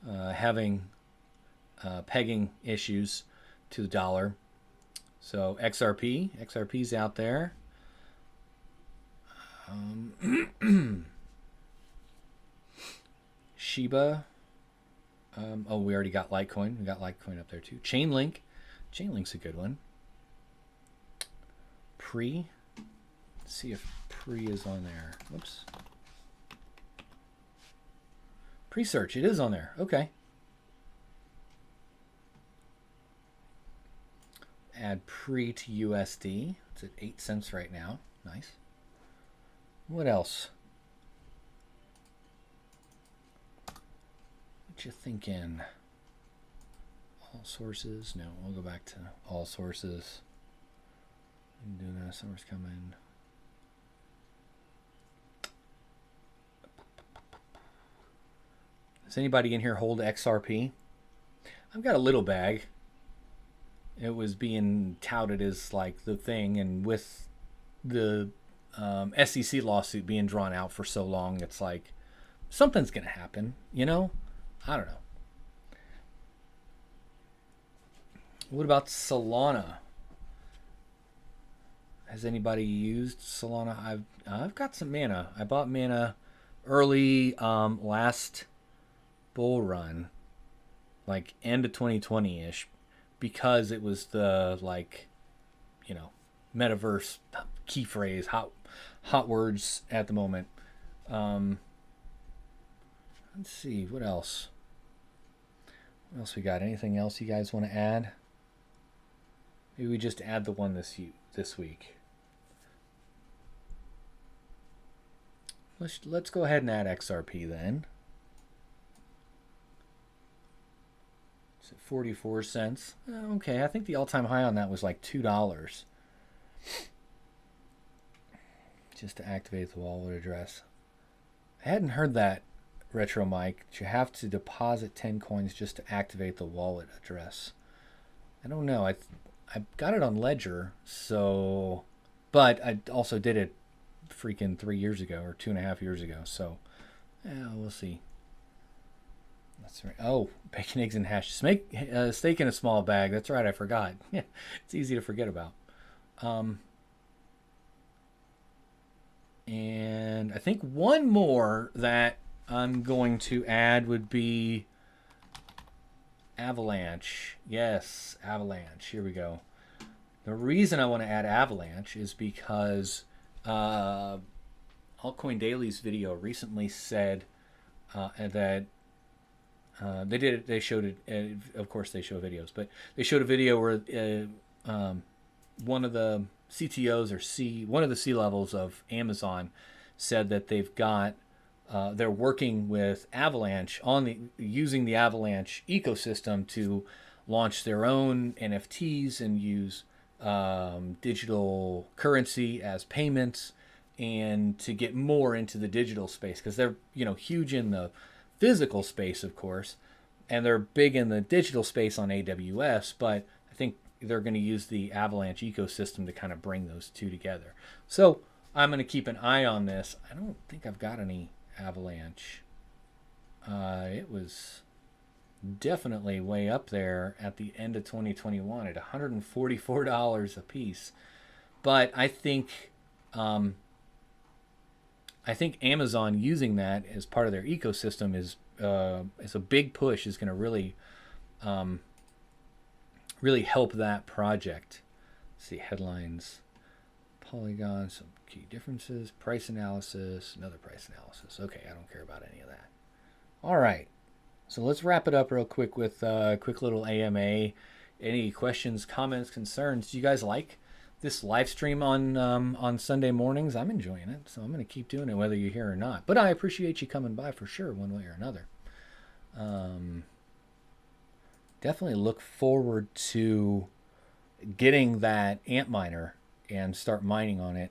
having pegging issues to the dollar. So XRP's out there. Shiba. We already got Litecoin. We got Litecoin up there too. Chainlink's a good one. Let's see if Pre is on there. Whoops. Pre-search, it is on there. Okay. Add Pre to USD. It's at 8 cents right now. Nice. What else? What you thinking? All sources? No, we'll go back to all sources. Duna, summer's coming. Does anybody in here hold XRP? I've got a little bag. It was being touted as like the thing, and with the SEC lawsuit being drawn out for so long, it's like something's going to happen, you know? I don't know. What about Solana? Has anybody used Solana? I've got some mana. I bought mana early last bull run, like end of 2020-ish, because it was the like, metaverse key phrase, hot words at the moment. Let's see, what else? What else we got? Anything else you guys want to add? Maybe we just add the one this week. Let's go ahead and add XRP then. It's at 44 cents. Okay, I think the all-time high on that was like $2. Just to activate the wallet address. I hadn't heard that, Retro Mike. You have to deposit 10 coins just to activate the wallet address. I don't know. I got it on Ledger, so, but I also did it freaking 3 years ago or 2.5 years ago. So, yeah, we'll see. That's right. Oh, bacon, eggs, and hash. Steak in a small bag. That's right. I forgot. Yeah, it's easy to forget about. And I think one more that I'm going to add would be Avalanche. Yes, Avalanche. Here we go. The reason I want to add Avalanche is because Altcoin Daily's video recently said that they showed it. Of course, they show videos, but they showed a video where one of the CTOs or one of the C levels of Amazon said that they've got they're working with Avalanche using the Avalanche ecosystem to launch their own NFTs and use digital currency as payments, and to get more into the digital space, because they're huge in the physical space, of course, and they're big in the digital space on AWS, but I think they're going to use the Avalanche ecosystem to kind of bring those two together. So I'm going to keep an eye on this. I don't think I've got any Avalanche. It was definitely way up there at the end of 2021 at $144 a piece. But I think Amazon using that as part of their ecosystem is a big push, is going to really help that project. Let's see, headlines, Polygon, some key differences, price analysis, another price analysis. Okay, I don't care about any of that. All right, so let's wrap it up real quick with a quick little AMA. Any questions, comments, concerns? Do you guys like this live stream on Sunday mornings? I'm enjoying it, so I'm going to keep doing it whether you're here or not. But I appreciate you coming by for sure, one way or another. Definitely look forward to getting that ant miner and start mining on it.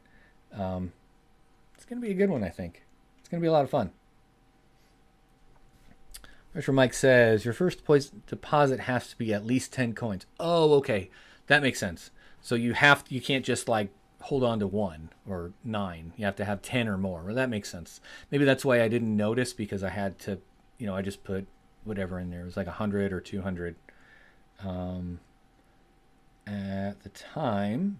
It's going to be a good one, I think. It's going to be a lot of fun. Retro Mike says, your first deposit has to be at least 10 coins. Oh, okay. That makes sense. So you can't just like hold on to 1 or 9. You have to have 10 or more. Well, that makes sense. Maybe that's why I didn't notice, because I had to, I just put whatever in there. It was like 100 or 200 at the time.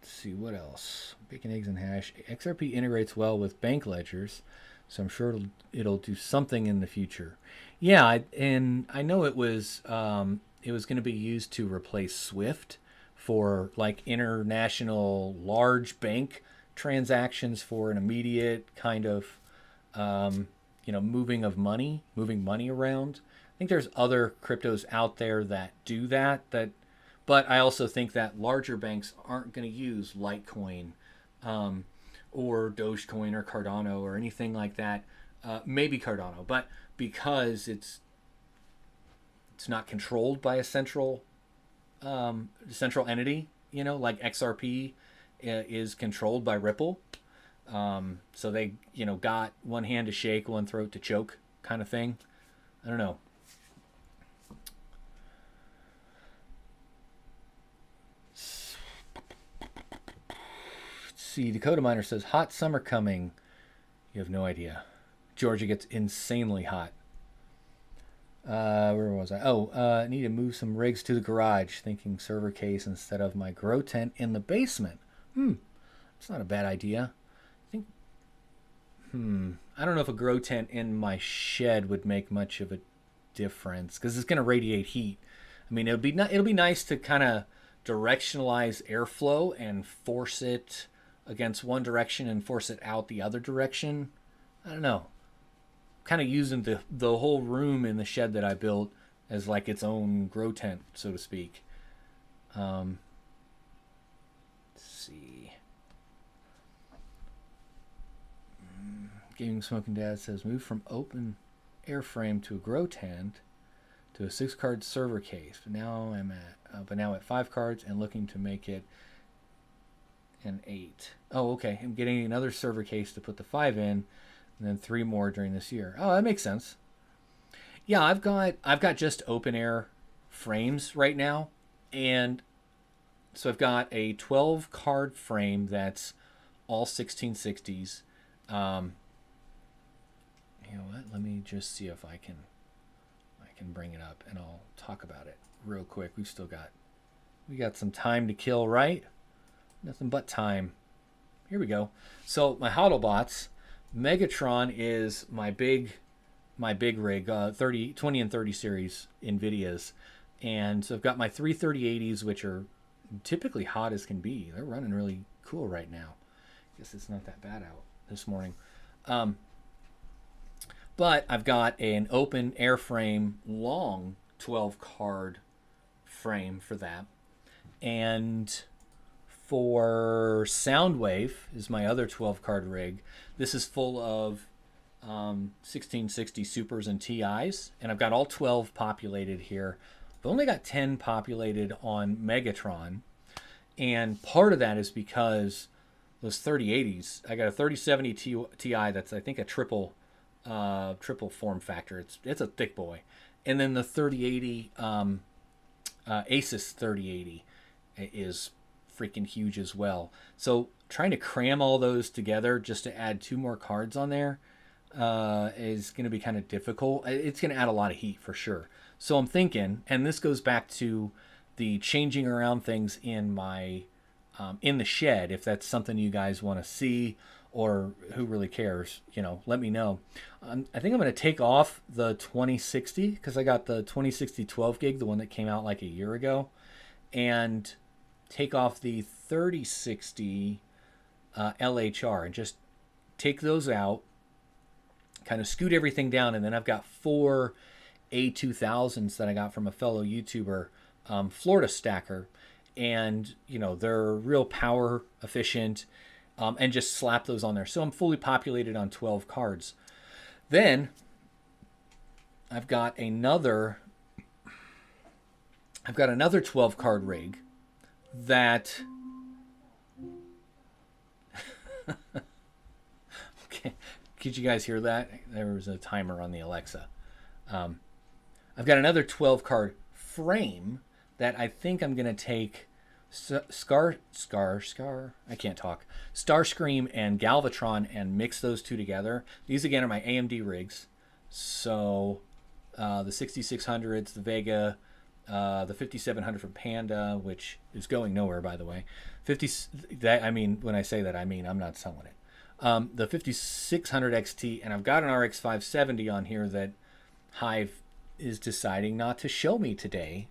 Let's see, what else? Bacon, eggs, and hash. XRP integrates well with bank ledgers, so I'm sure it'll do something in the future. Yeah, and I know it was going to be used to replace SWIFT for like international large bank transactions, for an immediate kind of moving money around. I think there's other cryptos out there that do that, but I also think that larger banks aren't going to use Litecoin or Dogecoin or Cardano or anything like that. Maybe Cardano, but because it's not controlled by a central entity, like XRP is controlled by Ripple. So they, got one hand to shake, one throat to choke kind of thing. I don't know. Let's see, Dakota Miner says, hot summer coming. You have no idea. Georgia gets insanely hot. Where was I? I need to move some rigs to the garage, thinking server case instead of my grow tent in the basement. It's not a bad idea. I think, I don't know if a grow tent in my shed would make much of a difference because it's going to radiate heat. I mean, it'll be nice to kind of directionalize airflow and force it against one direction and force it out the other direction. I don't know. Kind of using the whole room in the shed that I built as like its own grow tent, so to speak. Let's see. Gaming Smoking Dad says move from open airframe to a grow tent to a 6-card server case. But now at 5 cards and looking to make it an 8. Oh, okay. I'm getting another server case to put the 5 in, and then 3 more during this year. Oh, that makes sense. Yeah, I've got just open air frames right now, and so I've got a 12 card frame that's all 1660s. You know what? Let me just see if I can bring it up and I'll talk about it real quick. We got some time to kill, right? Nothing but time. Here we go. So my HODLbots, Megatron is my big rig, 20 and 30 series NVIDIAs. And so I've got my 33080s, which are typically hot as can be. They're running really cool right now. Guess it's not that bad out this morning. But I've got an open airframe long 12 card frame for that. And for Soundwave is my other 12 card rig. This is full of 1660 Supers and TIs, and I've got all 12 populated here. I've only got 10 populated on Megatron, and part of that is because those 3080s, I got a 3070 Ti that's I think a triple form factor. It's a thick boy, and then the 3080 ASIC 3080 is freaking huge as well. So trying to cram all those together just to add 2 more cards on there is going to be kind of difficult. It's going to add a lot of heat for sure. So I'm thinking, and this goes back to the changing around things in my in the shed. If that's something you guys want to see, or who really cares, let me know. I think I'm going to take off the 2060 because I got the 2060 12 gig, the one that came out like a year ago, and take off the 3060 LHR and just take those out, kind of scoot everything down, and then I've got 4 A2000s that I got from a fellow YouTuber, Florida Stacker, and they're real power efficient, and just slap those on there. So I'm fully populated on 12 cards. Then I've got another 12 card rig that okay, could you guys hear that? There was a timer on the Alexa. I've got another 12 card frame that I think I'm going to take Starscream and Galvatron and mix those two together. These again are my AMD rigs. So the 6600s, the Vega, the 5700 from Panda, which is going nowhere, by the way. When I say that, I mean I'm not selling it. The 5600 XT, and I've got an RX 570 on here that Hive is deciding not to show me today.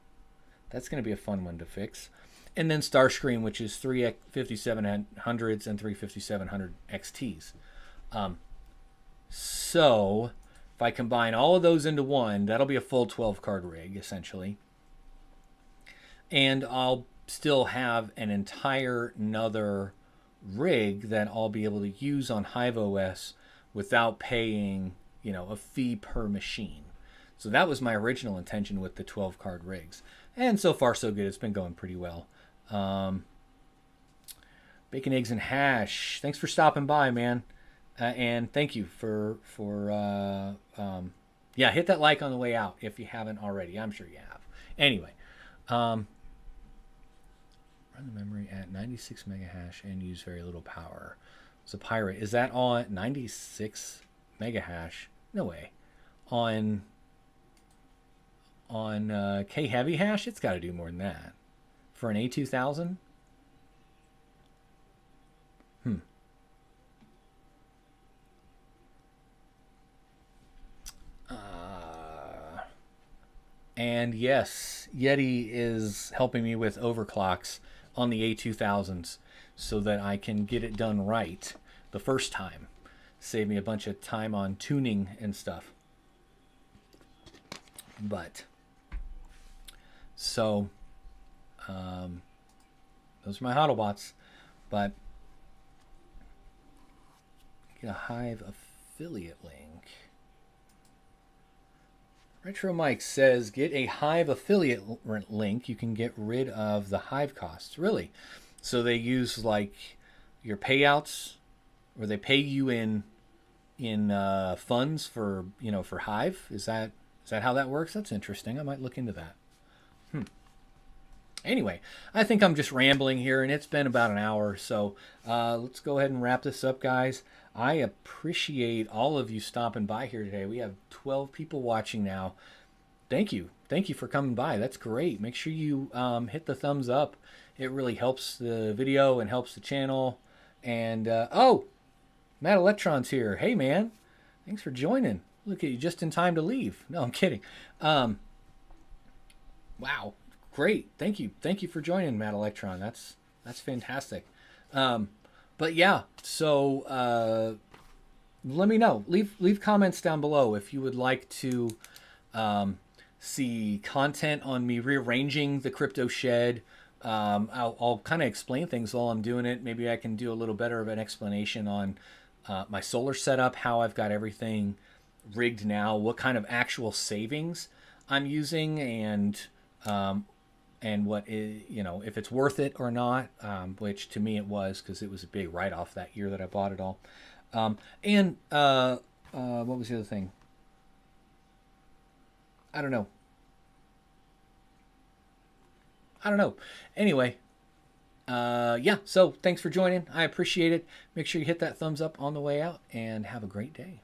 That's going to be a fun one to fix. And then Starscream, which is 3 5700s and 3 5700 XTs. So if I combine all of those into one, that'll be a full 12 card rig, essentially. And I'll still have an entire another rig that I'll be able to use on Hive OS without paying, a fee per machine. So that was my original intention with the 12 card rigs. And so far so good. It's been going pretty well. Bacon, eggs, and hash. Thanks for stopping by, man. And thank you for hit that like on the way out if you haven't already. I'm sure you have. Anyway, run the memory at 96 mega hash and use very little power. It's a pirate. Is that on 96 mega hash? No way. On K heavy hash, it's got to do more than that. For an A2000? And yes, Yeti is helping me with overclocks on the A2000s so that I can get it done right the first time. Save me a bunch of time on tuning and stuff. But, so, those are my HODLbots. But, get a Hive affiliate link. Retro Mike says, get a Hive affiliate link. You can get rid of the Hive costs. Really? So they use like your payouts, or they pay you in funds for for Hive. Is that how that works? That's interesting. I might look into that. Anyway, I think I'm just rambling here, and it's been about an hour, so let's go ahead and wrap this up, guys. I appreciate all of you stopping by here today. We have 12 people watching now. Thank you. Thank you for coming by. That's great. Make sure you hit the thumbs up. It really helps the video and helps the channel. And, oh, Matt Electron's here. Hey, man. Thanks for joining. Look at you, just in time to leave. No, I'm kidding. Wow. Great. Thank you. Thank you for joining, Matt Electron. That's fantastic. But yeah, so let me know. Leave comments down below if you would like to see content on me rearranging the crypto shed. I'll kind of explain things while I'm doing it. Maybe I can do a little better of an explanation on my solar setup, how I've got everything rigged now, what kind of actual savings I'm using, and what is, if it's worth it or not, which to me it was, because it was a big write-off that year that I bought it all. What was the other thing? I don't know. Anyway, yeah, so thanks for joining. I appreciate it. Make sure you hit that thumbs up on the way out, and have a great day.